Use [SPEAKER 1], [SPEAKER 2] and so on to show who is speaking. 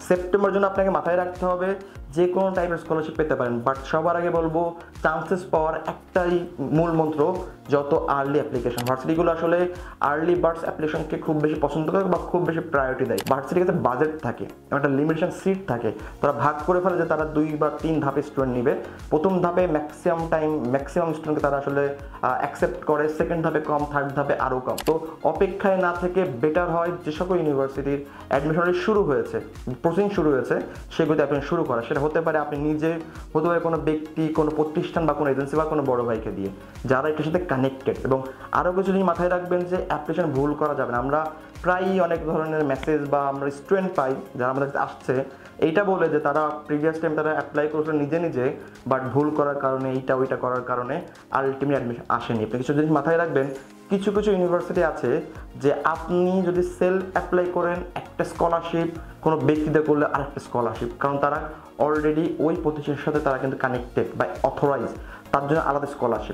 [SPEAKER 1] September জন্য আপনাকে মাথায় রাখতে হবে যে কোনো টাইপের স্কলারশিপ পেতে পারেন, বাট সবার আগে বলবো চান্সেস পাওয়ার একটাই মূল মন্ত্র, যত আর্লি অ্যাপ্লিকেশন। ভার্সিটিগুলো আসলে আর্লি বার্ডস অ্যাপ্লিকেশনকে খুব বেশি পছন্দ করে বা খুব বেশি প্রায়োরিটি দেয়। ভার্সিটির কাছে বাজেট থাকে, একটা লিমিটেশন সিট থাকে, তারা ভাগ করে ফেলে যে তারা 2 বা 3 ধাপে স্টুডেন্ট নিবে। প্রথম ধাপে ম্যাক্সিমাম স্টুডেন্টকে তারা আসলে অ্যাকসেপ্ট করে, সেকেন্ড ধাপে কম, থার্ড ধাপে আরও কম। তো অপেক্ষায় না থেকে বেটার হয় যে সকল ইউনিভার্সিটির অ্যাডমিশন শুরু হয়েছে, প্রসেসিং শুরু হয়েছে, সেগুলোতে আপনি শুরু করা। সেটা হতে পারে আপনি নিজে, হতে পারে কোনো ব্যক্তি, কোনো প্রতিষ্ঠান বা কোনো এজেন্সি বা কোনো বড় ভাইকে দিয়ে, যারা এটার সাথে কানেক্টেড। এবং আরও কিছু জিনিস মাথায় রাখবেন যে অ্যাপ্লিকেশন ভুল করা যাবে না। আমরা প্রায়ই অনেক ধরনের মেসেজ বা আমরা স্টুডেন্ট পাই যারা আমাদের কাছে আসছে এইটা বলে যে তারা প্রিভিয়াস টাইম তারা অ্যাপ্লাই করেছিল নিজে নিজে, বাট ভুল করার কারণে এইটা ওইটা করার কারণে আলটিমেট অ্যাডমিশন আসেনি। আপনি কিছু জিনিস মাথায় রাখবেন, কিছু কিছু ইউনিভার্সিটি আছে যে আপনি যদি সেলফ অ্যাপ্লাই করেন একটা স্কলারশিপ, কোনো ব্যক্তিতে করলে আরেকটা স্কলারশিপ, কারণ তারা অলরেডি ওই প্রতিষ্ঠানের সাথে তারা কিন্তু কানেক্টেড বা অথরাইজ, তার জন্য আলাদা স্কলারশিপ।